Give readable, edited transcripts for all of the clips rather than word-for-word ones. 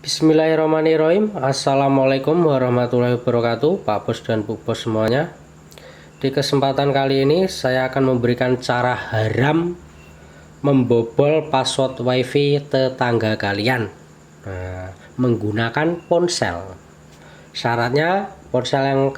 Bismillahirrahmanirrahim. Assalamualaikum warahmatullahi wabarakatuh, Pak Bos dan Bu Bos semuanya. Di kesempatan kali ini saya akan memberikan cara haram membobol password wifi tetangga kalian menggunakan ponsel. Syaratnya ponsel yang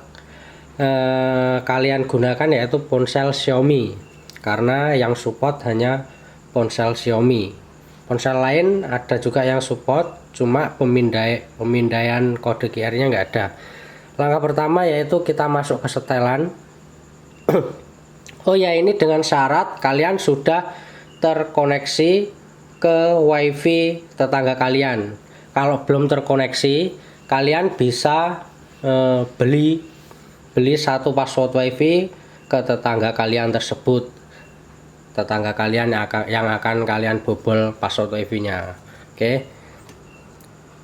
kalian gunakan yaitu ponsel Xiaomi, karena yang support hanya ponsel Xiaomi. Ponsel lain ada juga yang support, cuma pemindaian kode QR-nya nggak ada. Langkah pertama yaitu kita masuk ke setelan. Oh ya, ini dengan syarat kalian sudah terkoneksi ke wifi tetangga kalian. Kalau belum terkoneksi, kalian bisa beli satu password wifi ke tetangga kalian tersebut. Tetangga kalian yang akan kalian bobol password wifi-nya. Oke.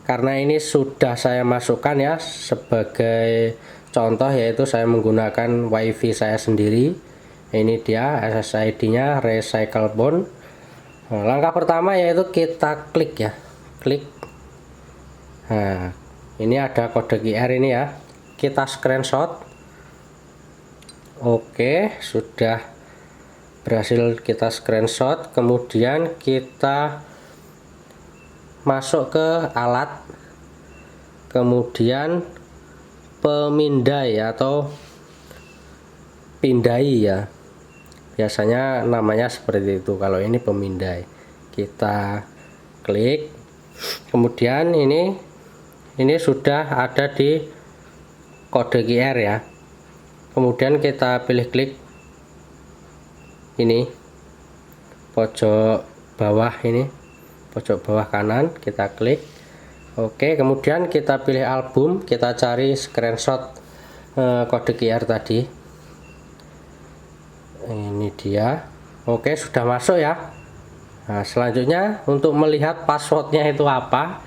Karena ini sudah saya masukkan ya sebagai contoh, yaitu saya menggunakan wifi saya sendiri. Ini dia SSID-nya Recycle Bond. Nah, langkah pertama yaitu kita klik ya. Klik. Nah, ini ada kode QR ini ya. Kita screenshot. Oke, sudah berhasil kita screenshot. Kemudian kita masuk ke alat, kemudian pemindai atau pindai ya, biasanya namanya seperti itu. Kalau ini pemindai, kita klik. Kemudian ini sudah ada di kode QR ya. Kemudian kita pilih klik ini pojok bawah, ini pojok bawah kanan, kita klik. Oke, kemudian kita pilih album, kita cari screenshot kode QR tadi. Ini dia. Oke, sudah masuk ya. Nah, selanjutnya untuk melihat passwordnya itu apa,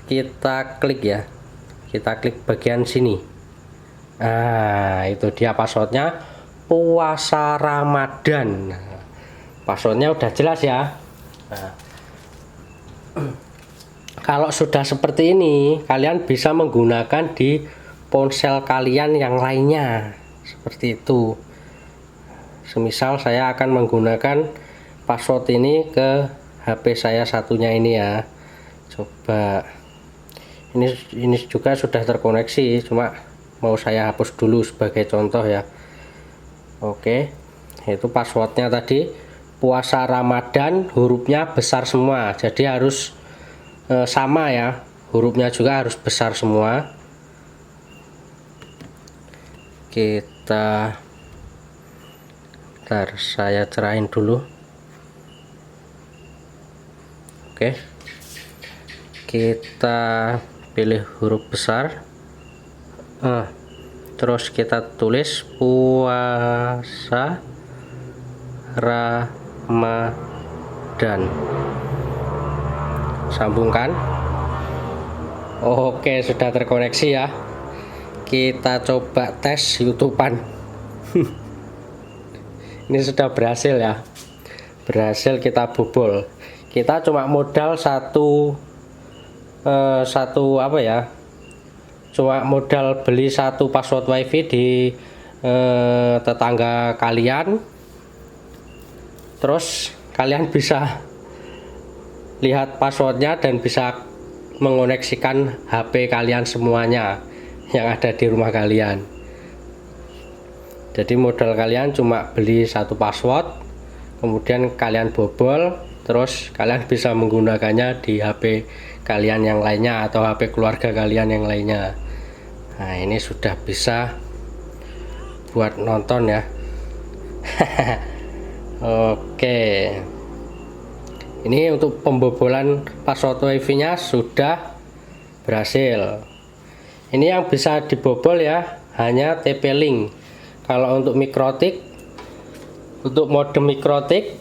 kita klik ya. Kita klik bagian sini. Nah, itu dia passwordnya, puasa Ramadan. Passwordnya udah jelas ya. Nah, kalau sudah seperti ini, kalian bisa menggunakan di ponsel kalian yang lainnya seperti itu. Semisal saya akan menggunakan password ini ke HP saya satunya ini ya. Coba, ini juga sudah terkoneksi, cuma mau saya hapus dulu sebagai contoh ya. Oke, itu passwordnya tadi puasa Ramadan, hurufnya besar semua, jadi harus sama ya, hurufnya juga harus besar semua. Saya cerahin dulu. Oke, kita pilih huruf besar, terus kita tulis puasa Ramadan, sambungkan. Oke, sudah terkoneksi ya. Kita coba tes YouTubean. Ini sudah berhasil ya, berhasil kita bobol. Kita cuma modal satu apa ya, cuma modal beli satu password wifi di tetangga kalian. Terus kalian bisa lihat passwordnya dan bisa mengoneksikan HP kalian semuanya yang ada di rumah kalian. Jadi modal kalian cuma beli satu password, kemudian kalian bobol, terus kalian bisa menggunakannya di HP kalian yang lainnya atau HP keluarga kalian yang lainnya. Nah, ini sudah bisa buat nonton ya. Oke, ini untuk pembobolan password wifi nya sudah berhasil. Ini yang bisa dibobol ya, hanya TP-Link. Kalau untuk mikrotik, untuk mode mikrotik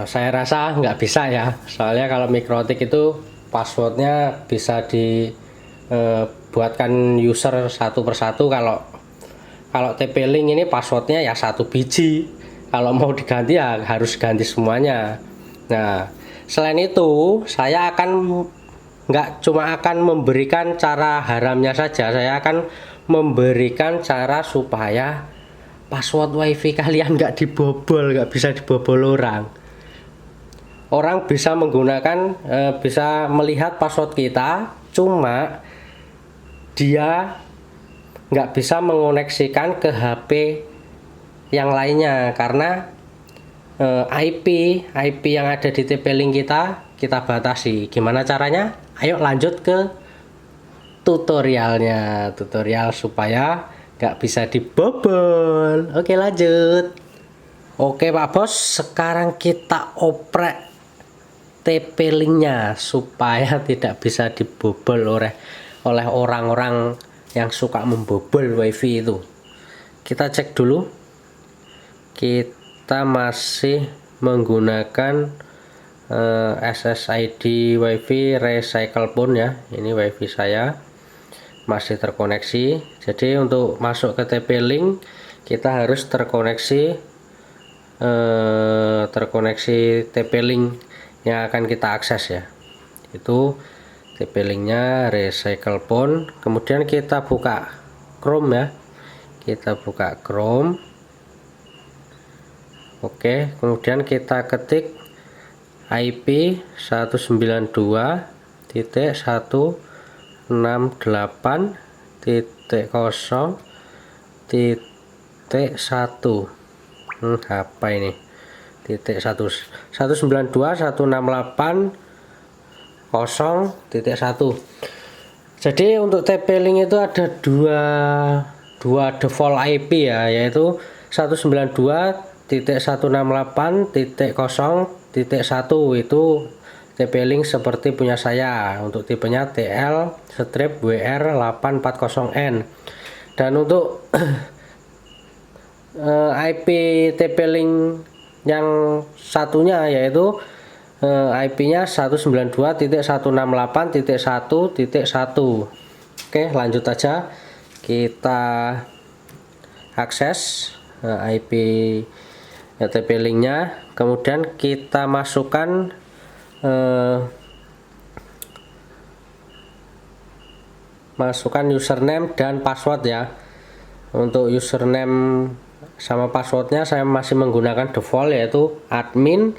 saya rasa nggak bisa ya, soalnya kalau mikrotik itu passwordnya bisa dibuatkan user satu persatu. Kalau TP-Link ini passwordnya ya satu biji, kalau mau diganti ya harus ganti semuanya. Nah, selain itu saya akan nggak cuma akan memberikan cara haramnya saja, saya akan memberikan cara supaya password wifi kalian nggak dibobol, nggak bisa dibobol orang. Orang bisa menggunakan, bisa melihat password kita, cuma dia nggak bisa mengoneksikan ke HP yang lainnya karena IP yang ada di TP-Link kita batasi. Gimana caranya? Ayo lanjut ke tutorialnya, tutorial supaya nggak bisa dibobol. Oke, lanjut. Oke Pak Bos, sekarang kita oprek TP-Link-nya supaya tidak bisa dibobol oleh orang-orang yang suka membobol wifi itu. Kita cek dulu. Kita masih menggunakan SSID WiFi Recycle Phone ya. Ini WiFi saya masih terkoneksi. Jadi untuk masuk ke TP-Link kita harus terkoneksi TP-Link yang akan kita akses ya. Itu TP-Link-nya Recycle Phone. Kemudian kita buka Chrome ya. Kita buka Chrome. Oke, kemudian kita ketik IP 192.168.0.1 apa ini titik 192.168.0.1. Jadi untuk TP-Link itu ada dua default IP ya, yaitu 192.168.0.1 itu TP-Link seperti punya saya, untuk tipenya TL/WR840N. Dan untuk IP TP-Link yang satunya yaitu IP-nya 192.168.1.1. Oke, lanjut aja, kita akses IP TP-Link-nya, kemudian kita masukkan username dan password ya. Untuk username sama passwordnya saya masih menggunakan default yaitu admin.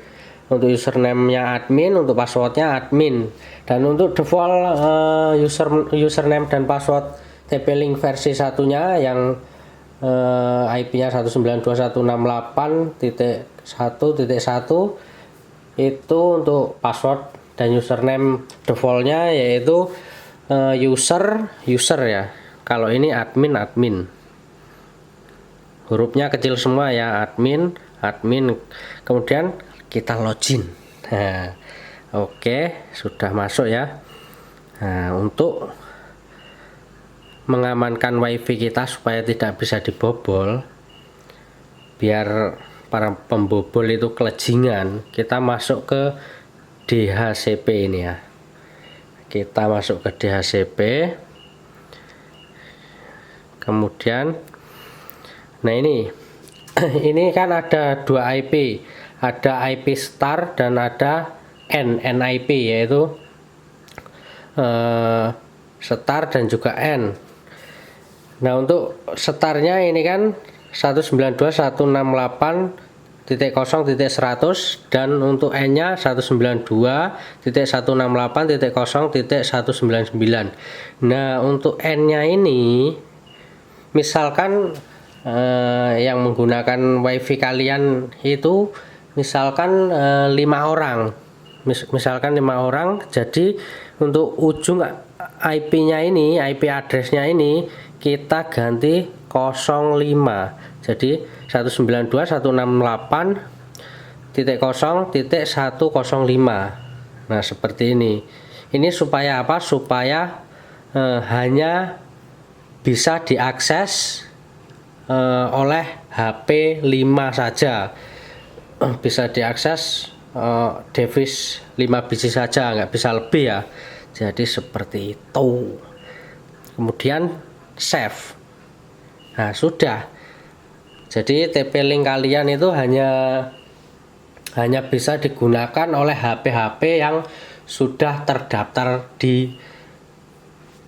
Untuk username-nya admin, untuk passwordnya admin. Dan untuk default username dan password TP-Link versi satunya yang IP-nya 192.168.1.1 itu untuk password dan username defaultnya yaitu user ya. Kalau ini admin, hurufnya kecil semua ya, admin. Kemudian kita login. Nah, oke, sudah masuk ya. Nah, untuk mengamankan wifi kita supaya tidak bisa dibobol, biar para pembobol itu kelejingan, kita masuk ke DHCP ini ya. Kita masuk ke DHCP, kemudian nah ini kan ada dua IP, ada IP star dan ada NIP, yaitu star dan juga N. Nah, untuk startnya ini kan 192.168.0.100 dan untuk N-nya 192.168.0.199. Nah, untuk N-nya ini misalkan yang menggunakan wifi kalian itu misalkan 5 orang. Misalkan 5 orang, jadi untuk ujung IP-nya ini, IP address-nya ini kita ganti 05. Jadi 192.168.0.105. Nah, seperti ini. Ini supaya apa? Supaya hanya bisa diakses oleh HP 5 saja. Bisa diakses device 5 biji saja, nggak bisa lebih ya. Jadi seperti itu. Kemudian save. Nah, sudah. Jadi TP-Link kalian itu hanya bisa digunakan oleh HP-HP yang sudah terdaftar di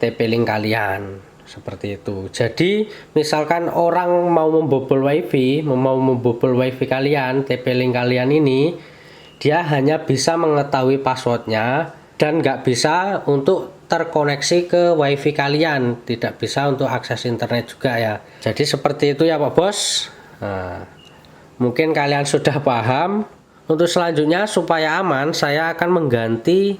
TP-Link kalian. Seperti itu. Jadi misalkan orang mau membobol wifi kalian, TP-Link kalian ini, dia hanya bisa mengetahui passwordnya dan nggak bisa untuk terkoneksi ke wifi kalian, tidak bisa untuk akses internet juga ya. Jadi seperti itu ya Pak Bos. Nah, mungkin kalian sudah paham. Untuk selanjutnya supaya aman, saya akan mengganti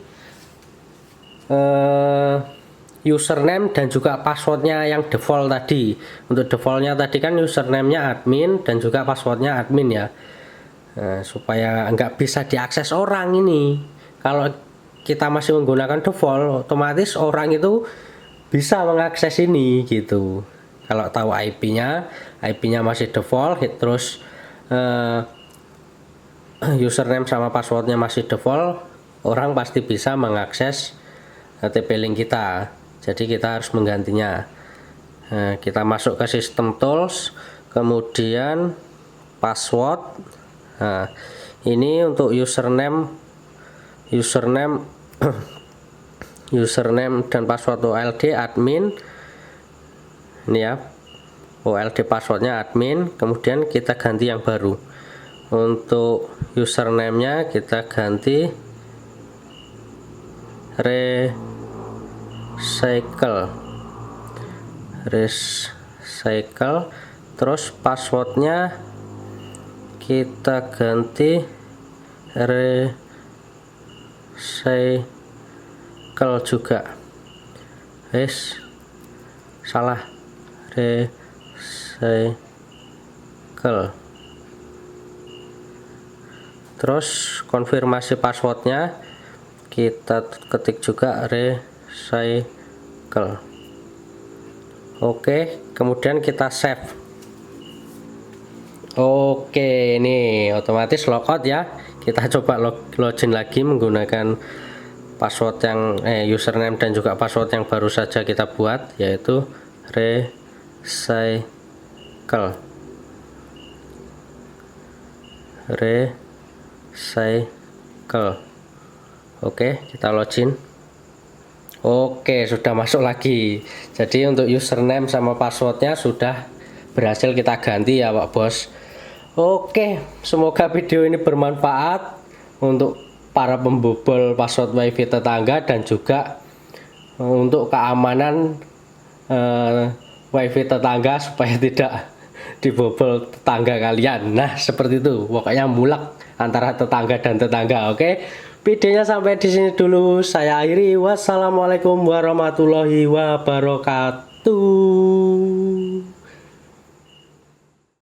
username dan juga passwordnya yang default tadi. Untuk defaultnya tadi kan username-nya admin dan juga passwordnya admin ya. Nah, supaya nggak bisa diakses orang ini. Kalau kita masih menggunakan default, otomatis orang itu bisa mengakses ini gitu. Kalau tahu IP-nya masih default, terus username sama passwordnya masih default, orang pasti bisa mengakses TP-Link kita. Jadi kita harus menggantinya. Nah, kita masuk ke sistem tools, kemudian password. Nah, ini untuk username dan password OLD admin. Ini ya, OLD passwordnya admin. Kemudian kita ganti yang baru. Untuk username-nya kita ganti recycle, terus passwordnya kita ganti recycle juga. Salah, recycle. Terus konfirmasi passwordnya kita ketik juga recycle. Oke, kemudian kita save. Oke, ini otomatis logout ya. Kita coba login lagi menggunakan password yang username dan juga password yang baru saja kita buat, yaitu recycle. Oke, kita login. Oke, sudah masuk lagi. Jadi untuk username sama passwordnya sudah berhasil kita ganti ya Pak Bos. Oke, semoga video ini bermanfaat untuk para pembobol password wifi tetangga dan juga untuk keamanan wifi tetangga supaya tidak dibobol tetangga kalian. Nah, seperti itu. Pokoknya mulak antara tetangga dan tetangga. Oke. Videonya sampai di sini dulu. Saya akhiri. Wassalamualaikum warahmatullahi wabarakatuh.